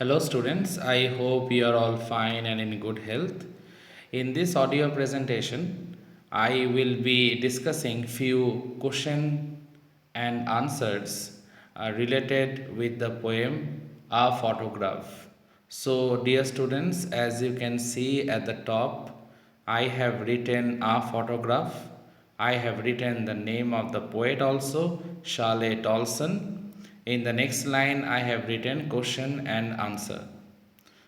Hello students, I hope you are all fine and in good health. In this audio presentation, I will be discussing few question and answers related with the poem A Photograph. So dear students, as you can see at the top, I have written A Photograph. I have written the name of the poet also, Charlotte Tolson. In the next line, I have written question and answer.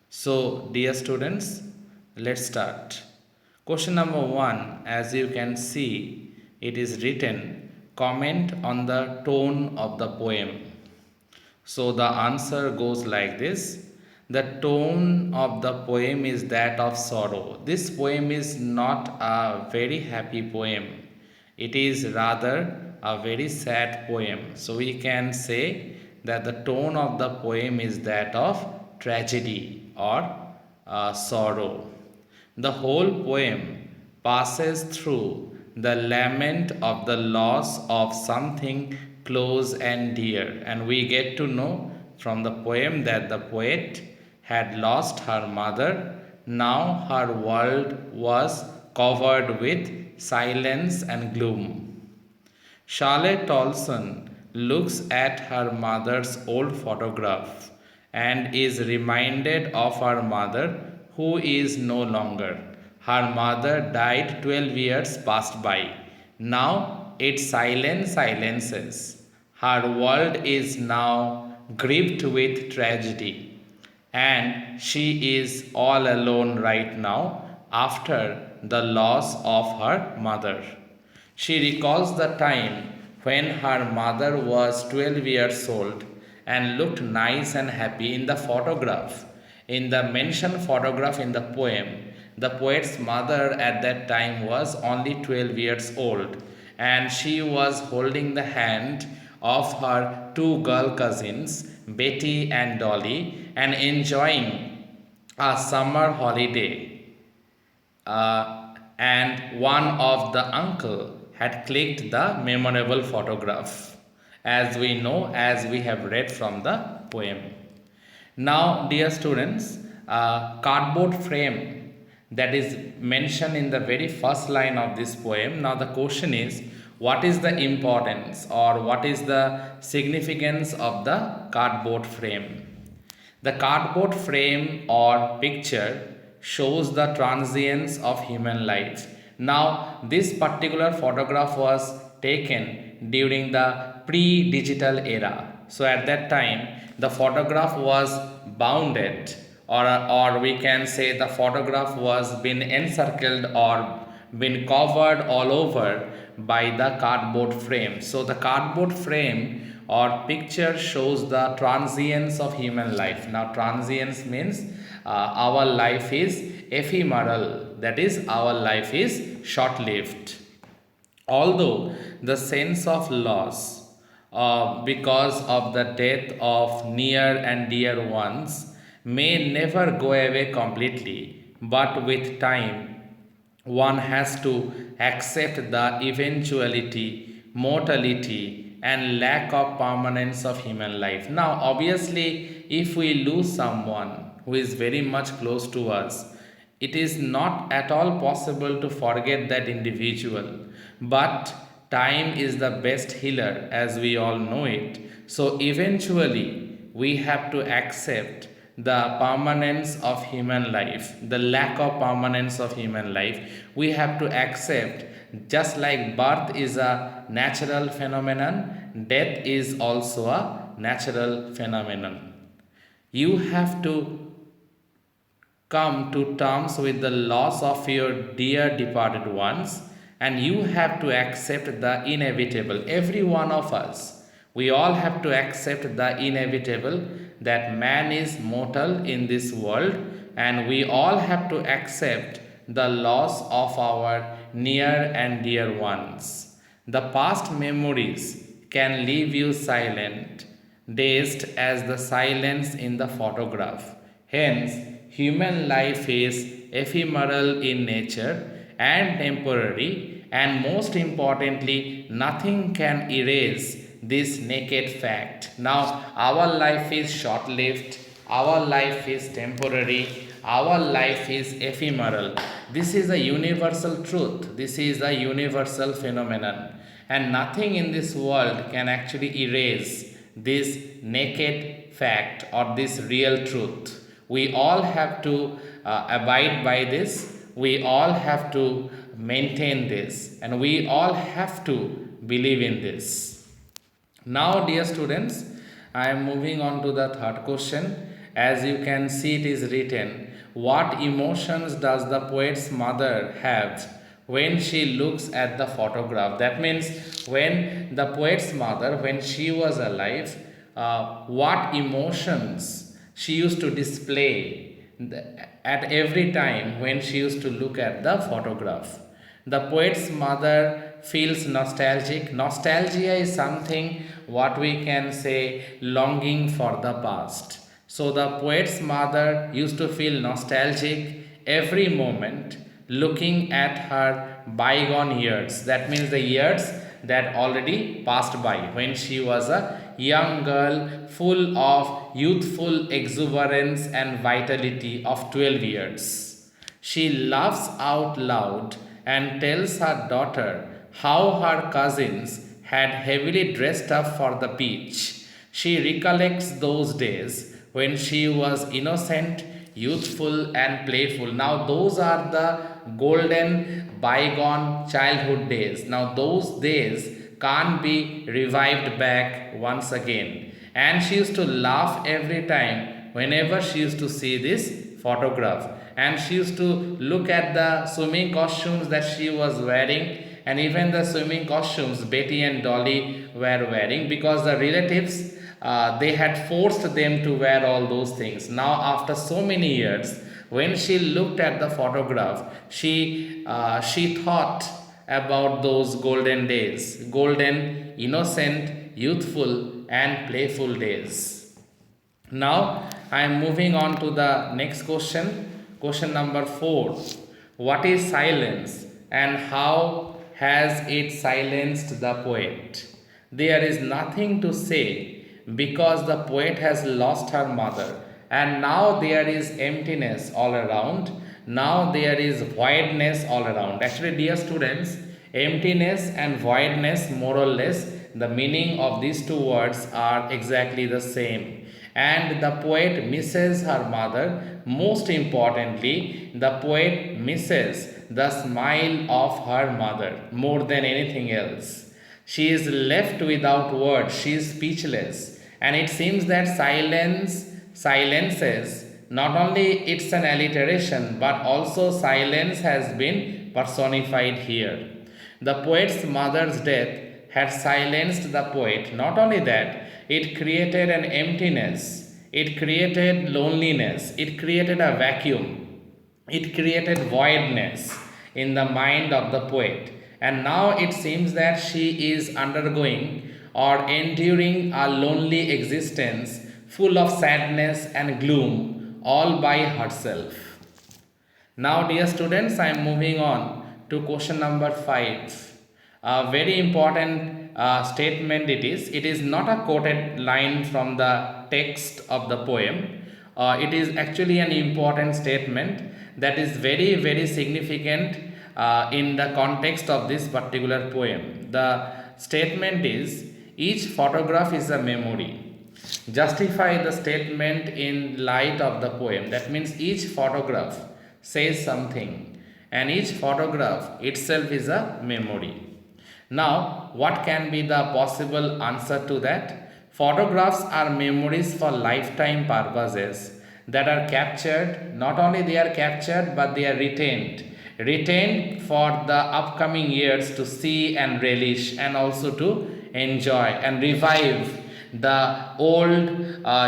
So, dear students, let's start. Question number one, as you can see, it is written comment on the tone of the poem. So, the answer goes like this. The tone of the poem is that of sorrow. This poem is not a very happy poem. It is rather a very sad poem. So we can say that the tone of the poem is that of tragedy or sorrow. The whole poem passes through the lament of the loss of something close and dear, and we get to know from the poem that the poet had lost her mother. Now her world was covered with silence and gloom. Charlotte Tolson looks at her mother's old photograph and is reminded of her mother who is no longer. Her mother died 12 years passed by. Now its silence silences. Her world is now gripped with tragedy, and she is all alone right now after the loss of her mother. She recalls the time when her mother was 12 years old and looked nice and happy in the photograph. In the mentioned photograph in the poem, the poet's mother at that time was only 12 years old, and she was holding the hand of her two girl cousins, Betty and Dolly, and enjoying a summer holiday, and one of the uncle had clicked the memorable photograph, as we know, as we have read from the poem. Now dear students, a cardboard frame that is mentioned in the very first line of this poem. Now the question is, what is the importance or what is the significance of the cardboard frame? The cardboard frame or picture shows the transience of human life. Now, this particular photograph was taken during the pre-digital era. So at that time, the photograph was bounded, or we can say the photograph was been encircled or been covered all over by the cardboard frame. So the cardboard frame or picture shows the transience of human life. Now transience means our life is ephemeral, that is our life is short lived. Although the sense of loss because of the death of near and dear ones may never go away completely, but with time one has to accept the eventuality, mortality, and lack of permanence of human life. Now, obviously, if we lose someone who is very much close to us, it is not at all possible to forget that individual. But time is the best healer, as we all know it. So, eventually, we have to accept the permanence of human life, the lack of permanence of human life. We have to accept, just like birth is a natural phenomenon, death is also a natural phenomenon. You have to come to terms with the loss of your dear departed ones, and you have to accept the inevitable. Every one of us, we all have to accept the inevitable, that man is mortal in this world, and we all have to accept the loss of our near and dear ones. The past memories can leave you silent, dazed as the silence in the photograph. Hence, human life is ephemeral in nature and temporary, and most importantly, nothing can erase this naked fact. Now, our life is short lived, Our life is temporary. Our life is ephemeral. This is a universal truth. This is a universal phenomenon. And nothing in this world can actually erase this naked fact or this real truth. We all have to abide by this. We all have to maintain this. And we all have to believe in this. Now, dear students, I am moving on to the third question. As you can see, it is written, what emotions does the poet's mother have when she looks at the photograph? That means when the poet's mother, when she was alive, what emotions she used to display at every time when she used to look at the photograph. The poet's mother feels nostalgic. Nostalgia is something what we can say longing for the past. So the poet's mother used to feel nostalgic every moment looking at her bygone years. That means the years that already passed by when she was a young girl full of youthful exuberance and vitality of 12 years. She laughs out loud and tells her daughter how her cousins had heavily dressed up for the beach. She recollects those days when she was innocent, youthful, and playful. Now, those are the golden bygone childhood days. Now, those days can't be revived back once again. And she used to laugh every time whenever she used to see this photograph. And she used to look at the swimming costumes that she was wearing, and even the swimming costumes Betty and Dolly were wearing, because the relatives they had forced them to wear all those things. Now, after so many years, when she looked at the photograph, she thought about those golden days, golden, innocent, youthful, and playful days. Now, I am moving on to the next question. Question number 4. What is silence and how has it silenced the poet? There is nothing to say because the poet has lost her mother, and now there is emptiness all around. Now there is voidness all around. Actually, dear students, emptiness and voidness, more or less, the meaning of these two words are exactly the same. And the poet misses her mother. Most importantly, the poet misses the smile of her mother more than anything else. She is left without words. She is speechless. And it seems that silences, not only it's an alliteration, but also silence has been personified here. The poet's mother's death had silenced the poet. Not only that, it created an emptiness, it created loneliness, it created a vacuum, it created voidness in the mind of the poet. And now it seems that she is undergoing or enduring a lonely existence full of sadness and gloom all by herself. Now, dear students, I am moving on to question number 5. A very important statement it is. It is not a quoted line from the text of the poem. It is actually an important statement that is very, very significant in the context of this particular poem. The statement is, each photograph is a memory. Justify the statement in light of the poem. That means each photograph says something, and each photograph itself is a memory. Now, what can be the possible answer to that? Photographs are memories for lifetime purposes that are captured. Not only they are captured, but they are retained for the upcoming years to see and relish, and also to enjoy and revive the old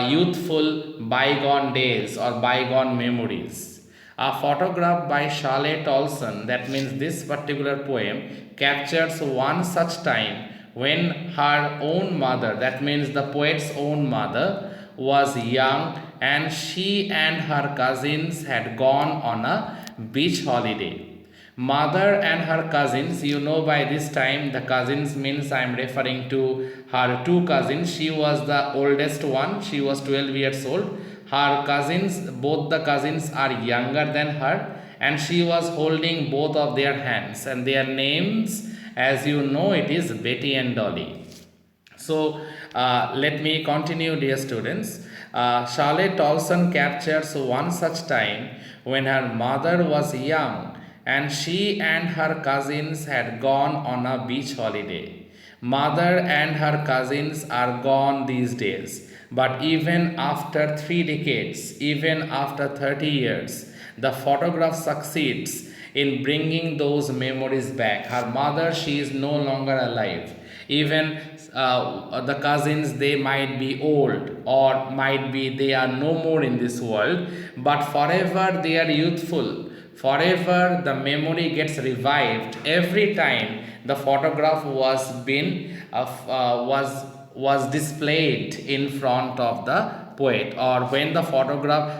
youthful bygone days or bygone memories. A photograph by Charlotte Olson, that means this particular poem, captures one such time when her own mother, that means the poet's own mother, was young, and she and her cousins had gone on a beach holiday. Mother and her cousins, you know, by this time the cousins means I am referring to her two cousins. She was the oldest one, she was 12 years old. Her cousins, both the cousins are younger than her, and she was holding both of their hands, and their names, as you know, it is Betty and Dolly. So let me continue, dear students. Charlotte Olson captures one such time when her mother was young and she and her cousins had gone on a beach holiday. Mother and her cousins are gone these days, but even after 3 decades, even after 30 years, the photograph succeeds in bringing those memories back. Her mother, she is no longer alive. Even the cousins, they might be old, or might be they are no more in this world, but forever they are youthful. Forever the memory gets revived every time the photograph was displayed in front of the poet, or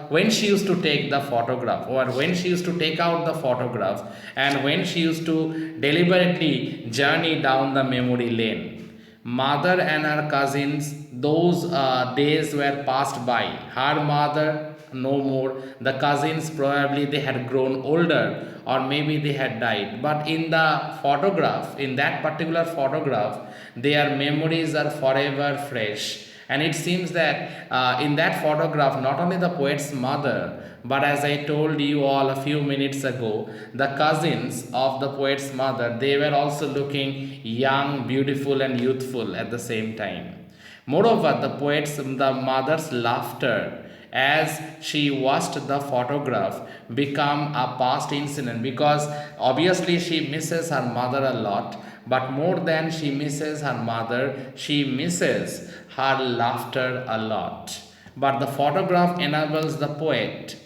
when she used to take the photograph, or when she used to take out the photograph, and when she used to deliberately journey down the memory lane. Mother and her cousins, those days were passed by. Her mother no more, the cousins probably they had grown older, or maybe they had died, but in the photograph, in that particular photograph, their memories are forever fresh. And it seems that in that photograph, not only the poet's mother, but as I told you all a few minutes ago, the cousins of the poet's mother, they were also looking young, beautiful, and youthful at the same time. Moreover, the mother's laughter as she watched the photograph become a past incident, because obviously she misses her mother a lot, but more than she misses her mother, she misses her laughter a lot. But the photograph enables the poet,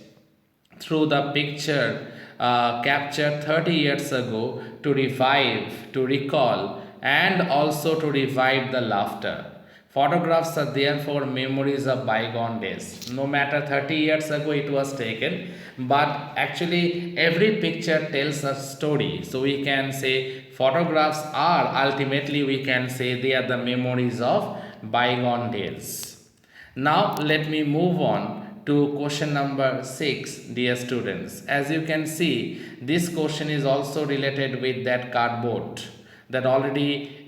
through the picture captured 30 years ago, to revive, to recall, and also to revive the laughter. Photographs are therefore memories of bygone days. No matter 30 years ago it was taken, but actually every picture tells a story. So we can say photographs are ultimately, we can say, they are the memories of bygone days. Now let me move on to question number 6, dear students. As you can see, this question is also related with that cardboard that already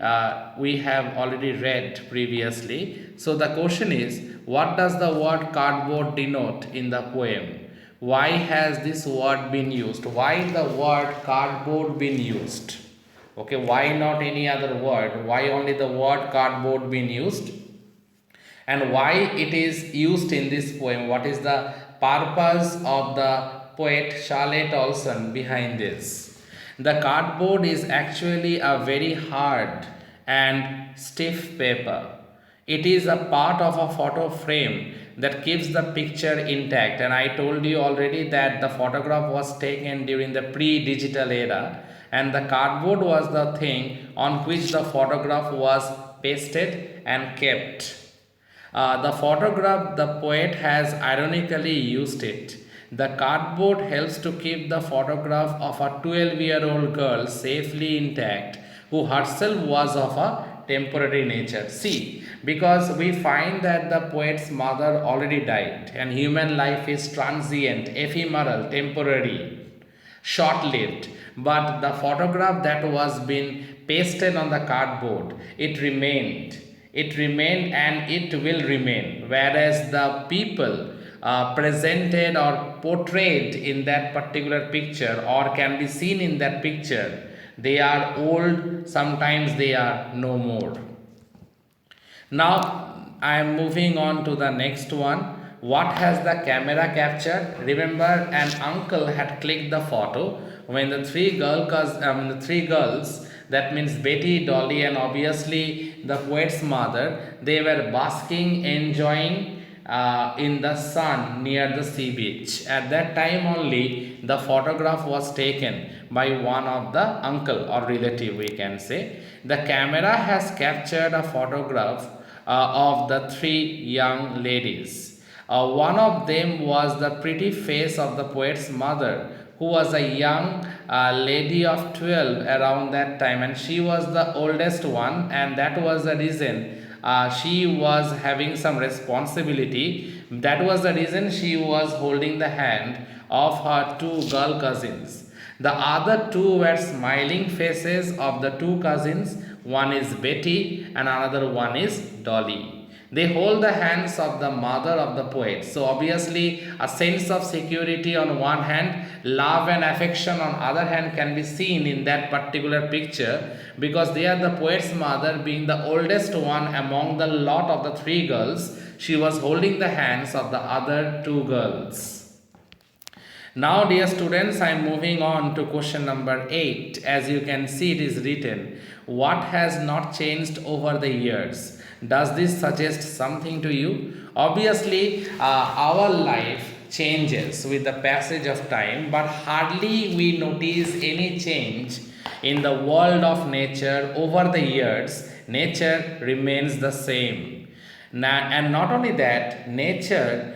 we have already read previously. So the question is, what does the word cardboard denote in the poem? Why has this word been used? Why the word cardboard been used? Okay, why not any other word? Why only the word cardboard been used? And why it is used in this poem? What is the purpose of the poet Charlotte Olson behind this? The cardboard is actually a very hard and stiff paper. It is a part of a photo frame that keeps the picture intact. And I told you already that the photograph was taken during the pre-digital era, and the cardboard was the thing on which the photograph was pasted and kept. The photograph, the poet has ironically used it. The cardboard helps to keep the photograph of a 12-year-old girl safely intact, who herself was of a temporary nature. See, because we find that the poet's mother already died, and human life is transient, ephemeral, temporary, short-lived. But the photograph that was been pasted on the cardboard, it remained and it will remain, whereas the people presented or portrayed in that particular picture, or can be seen in that picture, they are old, sometimes they are no more. Now I am moving on to the next one. What has the camera captured? Remember, an uncle had clicked the photo when the three girls, that means Betty, Dolly, and obviously the poet's mother, they were basking, enjoying in the sun near the sea beach. At that time only, the photograph was taken by one of the uncle or relative, we can say. The camera has captured a photograph of the three young ladies. One of them was the pretty face of the poet's mother, who was a young lady of 12 around that time, and she was the oldest one, and that was the reason she was having some responsibility. That was the reason she was holding the hand of her two girl cousins. The other two were smiling faces of the two cousins. One is Betty and another one is Dolly. They hold the hands of the mother of the poet. So obviously a sense of security on one hand, love and affection on other hand can be seen in that particular picture, because they are the poet's mother being the oldest one among the lot of the three girls. She was holding the hands of the other two girls. Now, dear students, I am moving on to question number 8. As you can see, it is written, what has not changed over the years? Does this suggest something to you? Obviously, our life changes with the passage of time, but hardly we notice any change in the world of nature over the years. Nature remains the same. And not only that, nature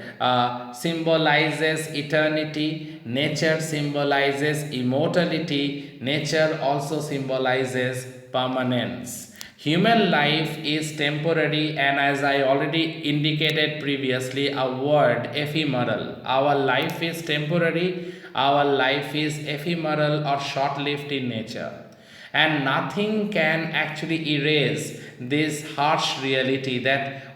symbolizes eternity, nature symbolizes immortality, nature also symbolizes permanence. Human life is temporary, and as I already indicated previously, a word ephemeral. Our life is temporary, our life is ephemeral or short lived in nature. And nothing can actually erase this harsh reality that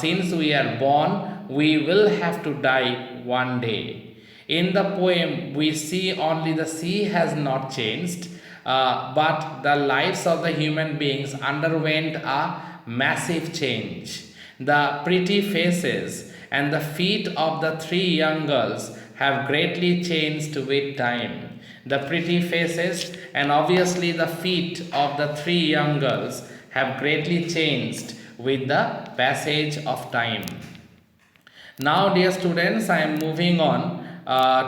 since we are born, we will have to die one day. In the poem, we see only the sea has not changed, but the lives of the human beings underwent a massive change. The pretty faces and the feet of the three young girls have greatly changed with time. The pretty faces and obviously the feet of the three young girls have greatly changed with the passage of time. Now, dear students, I am moving on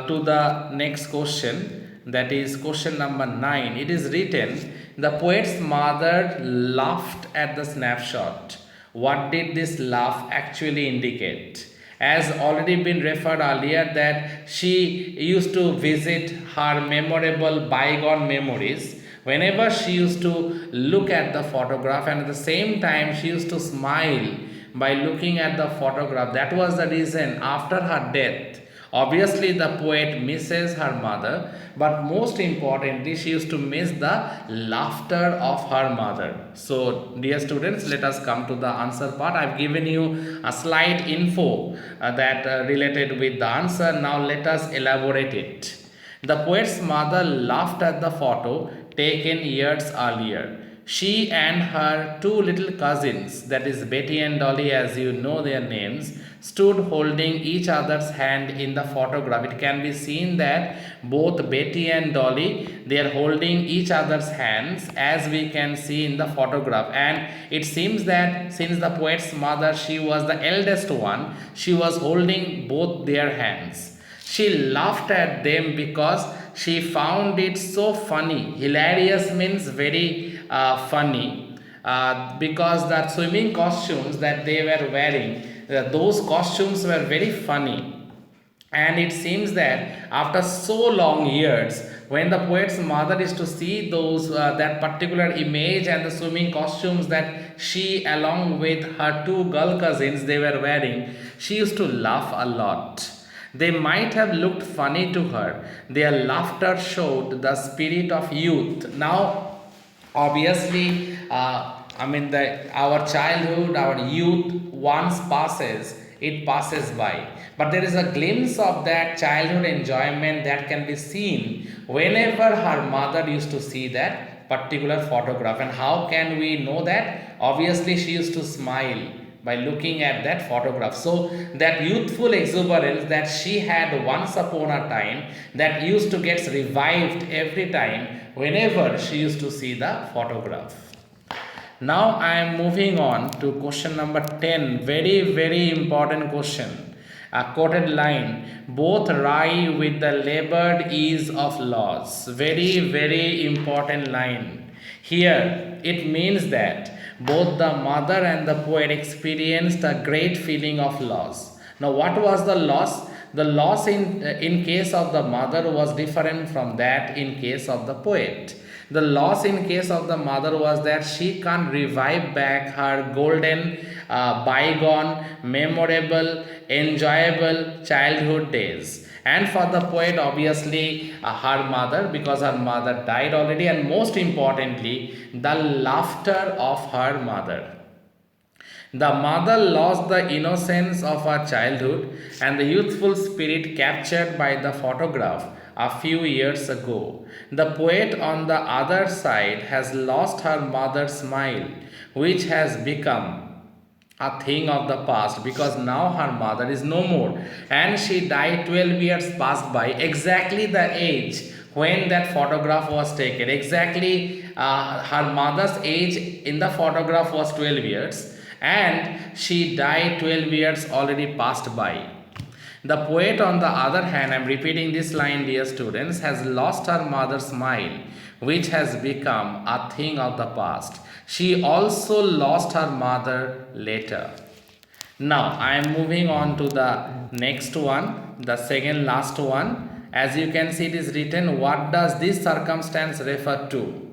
to the next question, that is question number 9. It is written, the poet's mother laughed at the snapshot. What did this laugh actually indicate? As already been referred earlier, that she used to visit her memorable bygone memories. Whenever she used to look at the photograph, and at the same time she used to smile by looking at the photograph. That was the reason after her death, obviously the poet misses her mother, but most importantly she used to miss the laughter of her mother. So dear students, let us come to the answer part. I have given you a slight info that related with the answer. Now let us elaborate it. The poet's mother laughed at the photo taken years earlier. She and her two little cousins, that is Betty and Dolly, as you know their names, stood holding each other's hand in the photograph. It can be seen that both Betty and Dolly, they are holding each other's hands, as we can see in the photograph. And it seems that since the poet's mother, she was the eldest one, she was holding both their hands. She laughed at them because she found it so funny. Hilarious means very funny, because the swimming costumes that they were wearing, those costumes were very funny. And it seems that after so long years, when the poet's mother is to see those that particular image and the swimming costumes that she along with her two girl cousins they were wearing, she used to laugh a lot. They might have looked funny to her. Their laughter showed the spirit of youth. Now, obviously, our childhood, our youth, once passes, it passes by. But there is a glimpse of that childhood enjoyment that can be seen whenever her mother used to see that particular photograph. And how can we know that? Obviously, she used to smile by looking at that photograph. So that youthful exuberance that she had once upon a time, that used to get revived every time whenever she used to see the photograph. Now I am moving on to question number 10. Very important question. A quoted line, both rye with the labored ease of loss. Very important line. Here it means that both the mother and the poet experienced a great feeling of loss. Now, what was the loss? The loss in case of the mother was different from that in case of the poet. The loss in case of the mother was that she can't revive back her golden, bygone, memorable, enjoyable childhood days. And for the poet, obviously, her mother, because her mother died already, and most importantly, the laughter of her mother. The mother lost the innocence of her childhood and the youthful spirit captured by the photograph a few years ago. The poet, on the other side, has lost her mother's smile, which has become a thing of the past because now her mother is no more, and she died 12 years passed by, exactly the age when that photograph was taken. Exactly, her mother's age in the photograph was 12 years, and she died 12 years already passed by. The poet, on the other hand, I am repeating this line, dear students, has lost her mother's smile, which has become a thing of the past. She also lost her mother later. Now, I am moving on to the next one, the second last one. As you can see, it is written, what does this circumstance refer to?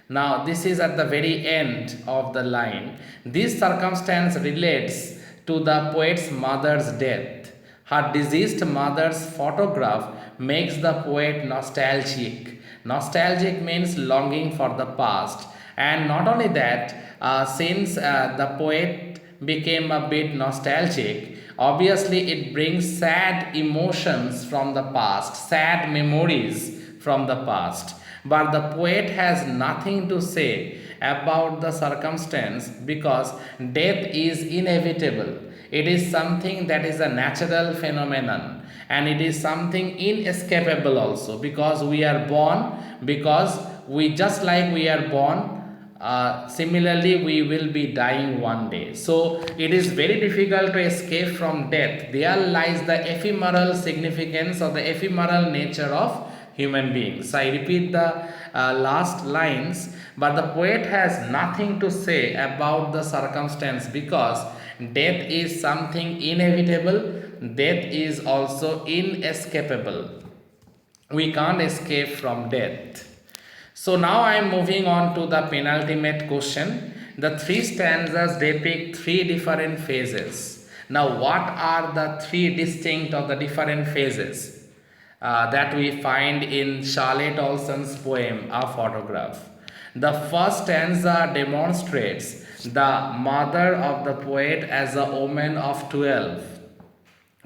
Now, this is at the very end of the line. This circumstance relates to the poet's mother's death. Her deceased mother's photograph makes the poet nostalgic. Nostalgic means longing for the past. And not only that, since the poet became a bit nostalgic, obviously it brings sad emotions from the past, sad memories from the past. But the poet has nothing to say about the circumstance because death is inevitable. It is something that is a natural phenomenon, and it is something inescapable also, because we are born, because we, just like we are born, similarly we will be dying one day. So it is very difficult to escape from death. There lies the ephemeral significance or the ephemeral nature of human beings. So I repeat the last lines, but the poet has nothing to say about the circumstance because death is something inevitable, death is also inescapable. We can't escape from death. So now I am moving on to the penultimate question. The three stanzas depict three different phases. Now, what are the three distinct or the different phases that we find in Charlotte Olson's poem, A Photograph? The first stanza demonstrates the mother of the poet as a woman of 12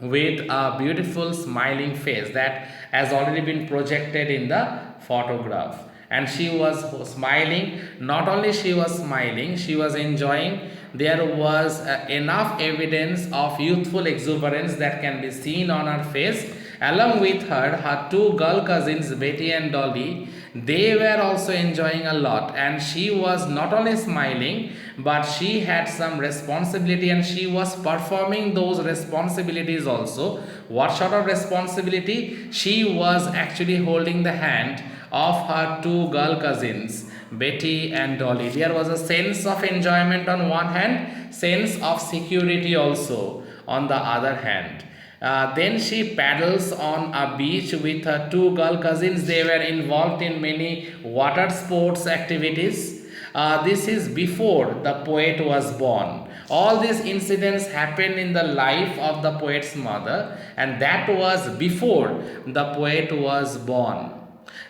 with a beautiful smiling face that has already been projected in the photograph. And she was smiling. Not only she was smiling, she was enjoying. There was enough evidence of youthful exuberance that can be seen on her face. Along with her two girl cousins Betty and Dolly, they were also enjoying a lot, and she was not only smiling but she had some responsibility and she was performing those responsibilities also. What sort of responsibility? She was actually holding the hand of her two girl cousins Betty and Dolly. There was a sense of enjoyment on one hand, sense of security also on the other hand. Then she paddles on a beach with her two girl cousins. They were involved in many water sports activities. This is before the poet was born. All these incidents happened in the life of the poet's mother, and that was before the poet was born.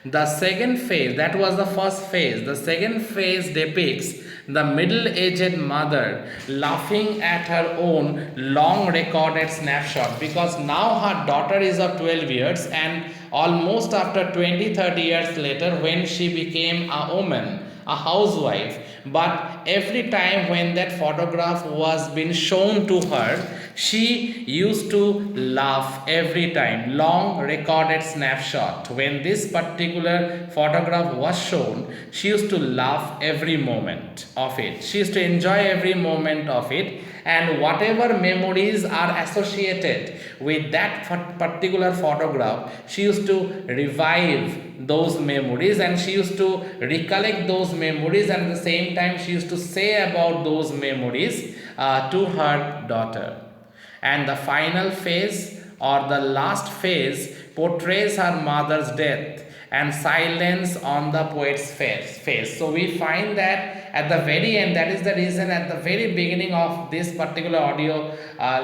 The second phase, that was the first phase. The second phase depicts the middle-aged mother laughing at her own long recorded snapshot, because now her daughter is of 12 years and almost after 20-30 years later when she became a woman, a housewife. But every time when that photograph was being shown to her, she used to laugh every time. Long recorded snapshot. When this particular photograph was shown, she used to laugh every moment of it. She used to enjoy every moment of it, and whatever memories are associated with that particular photograph, she used to revive those memories and she used to recollect those memories, and at the same time she used to say about those memories to her daughter. And the final phase or the last phase portrays her mother's death and silence on the poet's face. So we find that at the very end, that is the reason at the very beginning of this particular audio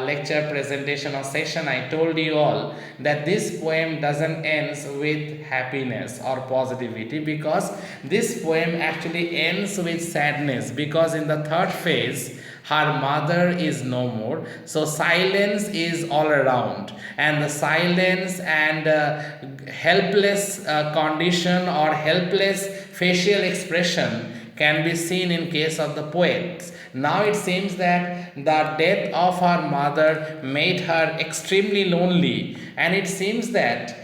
lecture presentation or session, I told you all that this poem doesn't ends with happiness or positivity, because this poem actually ends with sadness, because in the third phase her mother is no more, so silence is all around, and the silence and helpless condition or helpless facial expression can be seen in case of the poet. Now it seems that the death of her mother made her extremely lonely, and it seems that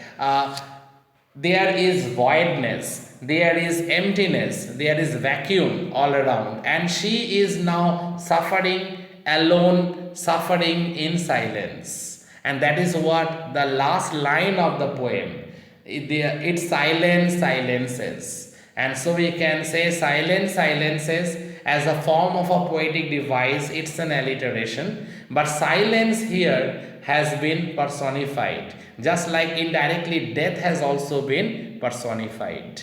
there is voidness, there is emptiness, there is vacuum all around, and she is now suffering alone, suffering in silence. And that is what the last line of the poem, it silence silences. And so we can say silence silences as a form of a poetic device, it's an alliteration, but silence here has been personified, just like indirectly death has also been personified.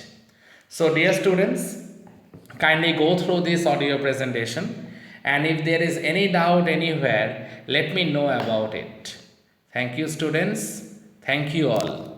So dear students, kindly go through this audio presentation, and if there is any doubt anywhere, let me know about it. Thank you students, thank you all.